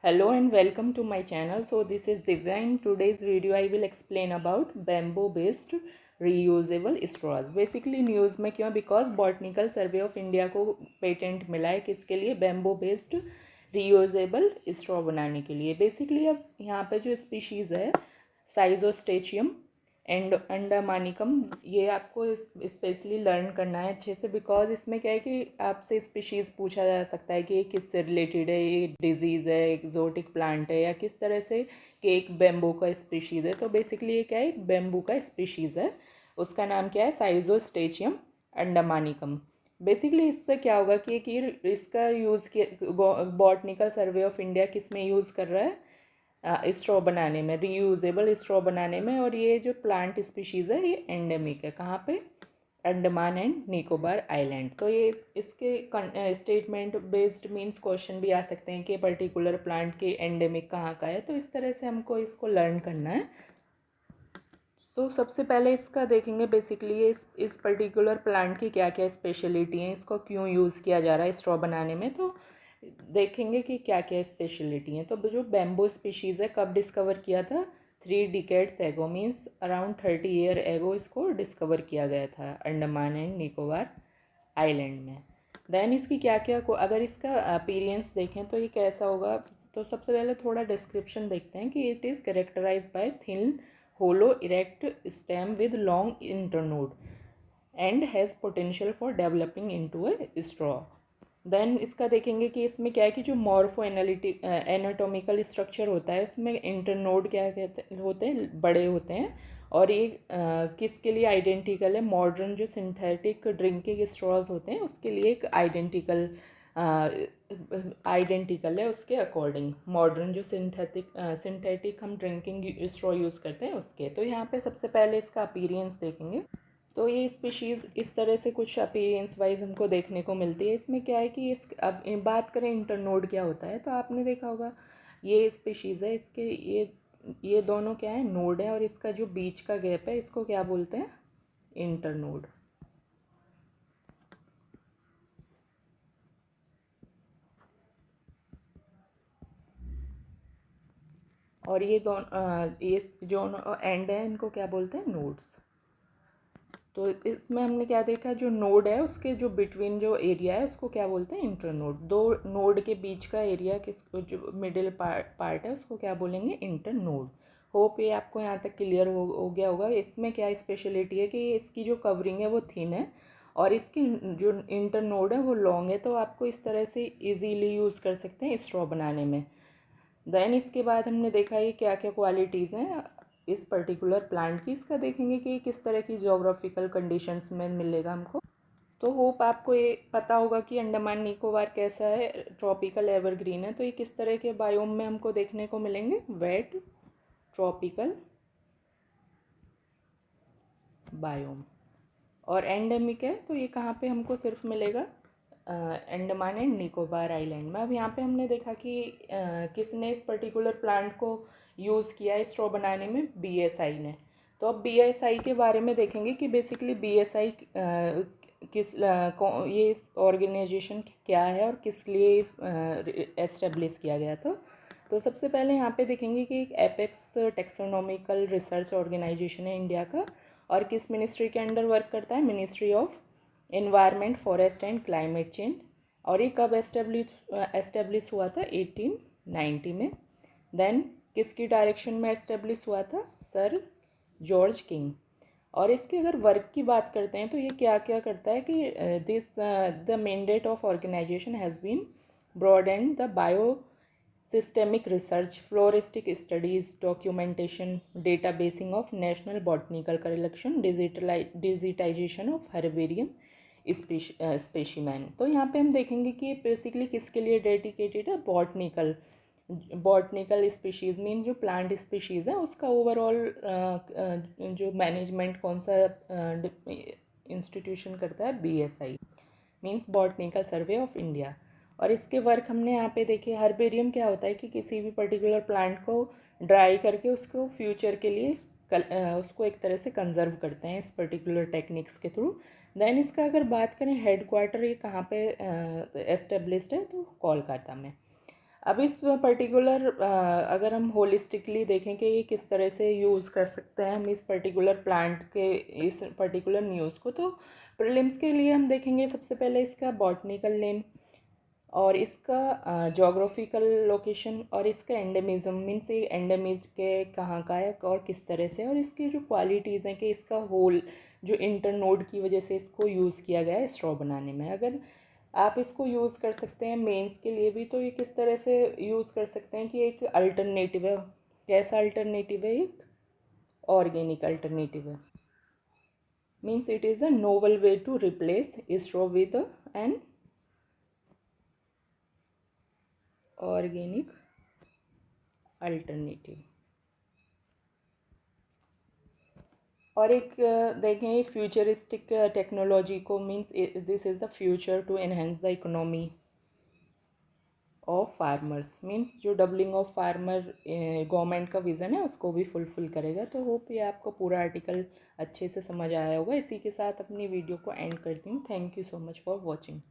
Hello and welcome to my channel. So this is Divya. In today's video I will explain about bamboo based reusable straws. Basically news में क्यों, because botanical survey of India को patent मिला है किसके लिए, bamboo based reusable straw बनाने के लिए। बेसिकली अब यहाँ पे जो स्पीशीज़ है साइजोस्टेचियम एंड अंडामानिकम, ये आपको स्पेशली लर्न करना है अच्छे से, बिकॉज इसमें क्या है कि आपसे स्पीशीज़ पूछा जा सकता है कि ये किससे रिलेटेड है, ये डिजीज़ है, एक्जोटिक प्लांट है, या किस तरह से कि एक बेम्बू का स्पीशीज़ है। तो बेसिकली ये क्या है, एक बेम्बू का स्पीशीज़ है, उसका नाम क्या है, साइजोस्टेचियम अंडामानिकम। बेसिकली इससे क्या होगा कि इसका use botanical survey of India किस में यूज़ कर रहा है, स्ट्रॉ बनाने में, रीयूजेबल स्ट्रॉ बनाने में। और ये जो प्लांट स्पीशीज़ है ये एंडेमिक है, कहाँ पे, अंडमान एंड निकोबार आइलैंड। तो ये इसके स्टेटमेंट बेस्ड मीन्स क्वेश्चन भी आ सकते हैं कि पर्टिकुलर प्लांट के एंडेमिक कहाँ का है। तो इस तरह से हमको इसको लर्न करना है। सबसे पहले इसका देखेंगे बेसिकली इस पर्टिकुलर प्लांट की क्या क्या स्पेशलिटी हैं, इसको क्यों यूज़ किया जा रहा है स्ट्रॉ बनाने में। तो देखेंगे कि क्या क्या स्पेशलिटी हैं। तो जो बैम्बू स्पीशीज़ है कब डिस्कवर किया था, 3 डिकेड्स एगो, मीन्स अराउंड 30 ईयर एगो इसको डिस्कवर किया गया था अंडमान एंड निकोबार आइलैंड में। देन इसकी क्या क्या को अगर इसका अपीरियंस देखें तो ये कैसा होगा। तो सबसे पहले थोड़ा डिस्क्रिप्शन देखते हैं कि it is characterize by thin hollow erect stem with long internode and has potential for developing into a straw. Then इसका देखेंगे कि इसमें क्या है कि जो मॉर्फो एनालिटिक एनाटोमिकल स्ट्रक्चर होता है उसमें इंटरनोड क्या कहते होते हैं, बड़े होते हैं। और ये किसके लिए आइडेंटिकल है, मॉडर्न जो सिंथेटिक ड्रिंकिंग स्ट्रॉज होते हैं उसके लिए एक आइडेंटिकल है उसके अकॉर्डिंग, मॉडर्न जो सिंथेटिक हम ड्रिंकिंग स्ट्रॉ यूज़ करते हैं उसके। तो यहाँ पे सबसे पहले इसका अपीरियंस देखेंगे। तो ये स्पीशीज़ इस तरह से कुछ अपीरियंस वाइज हमको देखने को मिलती है। इसमें क्या है कि इस अब बात करें इंटरनोड क्या होता है, तो आपने देखा होगा ये स्पीशीज़ है, इसके ये दोनों क्या है, नोड है, और इसका जो बीच का गैप है इसको क्या बोलते हैं, इंटरनोड। और ये जो एंड है इनको क्या बोलते हैं, नोड्स। तो इसमें हमने क्या देखा, जो नोड है उसके जो बिटवीन जो एरिया है उसको क्या बोलते हैं, इंटरनोड। दो नोड के बीच का एरिया जो मिडिल पार्ट है उसको क्या बोलेंगे, इंटरनोड। होप ये आपको यहाँ तक क्लियर हो गया होगा। इसमें क्या स्पेशलिटी है कि इसकी जो कवरिंग है वो थिन है और इसकी जो इंटरनोड है वो लॉन्ग है। तो आपको इस तरह से इजीली यूज़ कर सकते हैं स्ट्रॉ बनाने में। देन इसके बाद हमने देखा ये क्या क्या क्वालिटीज़ हैं इस पर्टिकुलर प्लांट की। इसका देखेंगे कि किस तरह की जोग्राफिकल कंडीशंस में मिलेगा हमको। तो होप आपको ये पता होगा कि अंडमान निकोबार कैसा है, ट्रॉपिकल एवरग्रीन है। तो ये किस तरह के बायोम में हमको देखने को मिलेंगे, वेट ट्रॉपिकल बायोम। और एंडेमिक है तो ये कहाँ पे हमको सिर्फ मिलेगा, अंडमान एंड निकोबार आइलैंड में। अब यहाँ पे हमने देखा कि किसने इस पर्टिकुलर प्लांट को यूज़ किया है स्ट्रॉ बनाने में, बीएसआई ने। तो अब बीएसआई के बारे में देखेंगे कि बेसिकली बीएसआई ये इस ऑर्गेनाइजेशन क्या है और किस लिए एस्टेब्लिश किया गया था। तो सबसे पहले यहाँ पे देखेंगे कि एक एपेक्स टेक्सोनॉमिकल रिसर्च ऑर्गेनाइजेशन है इंडिया का, और किस मिनिस्ट्री के अंडर वर्क करता है, ministry of environment forest and climate change. और ये कब एस्टेब्लिश हुआ था, 1890 में। देन किसकी डायरेक्शन में एस्टेब्लिश हुआ था, सर जॉर्ज किंग। और इसके अगर वर्क की बात करते हैं तो ये क्या क्या करता है कि the mandate of organisation has been broadened the biosystemic research, floristic studies, documentation, databasing of national botanical collection, digitization of herbarium स्पेशीमैन। तो यहाँ पे हम देखेंगे कि बेसिकली किसके लिए डेडिकेटेड है, बॉटनिकल स्पीशीज़ मीन जो प्लांट स्पीशीज़ है उसका ओवरऑल जो मैनेजमेंट कौन सा इंस्टीट्यूशन करता है, BSI means botanical survey of India. और इसके वर्क हमने यहाँ पे देखे। हर्बेरियम क्या होता है कि किसी भी पर्टिकुलर प्लांट को ड्राई करके उसको फ्यूचर के लिए उसको एक तरह से कंजर्व करते हैं इस पर्टिकुलर टेक्निक्स के थ्रू। देन इसका अगर बात करें हेड क्वार्टर ये कहाँ पे एस्टेब्लिश्ड है, तो कोलकाता में। अब इस पर्टिकुलर अगर हम होलिस्टिकली देखें कि ये किस तरह से यूज़ कर सकते हैं हम इस पर्टिकुलर प्लांट के इस पर्टिकुलर न्यूज़ को, तो प्रीलिम्स के लिए हम देखेंगे सबसे पहले इसका बॉटनिकल नेम और इसका जोग्राफिकल लोकेशन और इसका एंडेमिज्म मीन्स ये एंडेमिक के कहाँ का है और किस तरह से, और इसकी जो क्वालिटीज़ हैं कि इसका होल जो इंटरनोड की वजह से इसको यूज़ किया गया है स्ट्रॉ बनाने में। अगर आप इसको यूज़ कर सकते हैं मेंस के लिए भी, तो ये किस तरह से यूज़ कर सकते हैं कि एक अल्टरनेटिव है। कैसा अल्टरनेटिव है? एक ऑर्गेनिक अल्टरनेटिव है। Means it is a novel way to replace straw with an organic alternative. और एक देखें फ्यूचरिस्टिक टेक्नोलॉजी को, means this is the future to enhance the economy of farmers, means जो डबलिंग ऑफ फार्मर गवर्नमेंट का vision है उसको भी fulfil करेगा। तो होप ये आपको पूरा आर्टिकल अच्छे से समझ आया होगा। इसी के साथ अपनी वीडियो को एंड करती हूँ। Thank you so much for watching.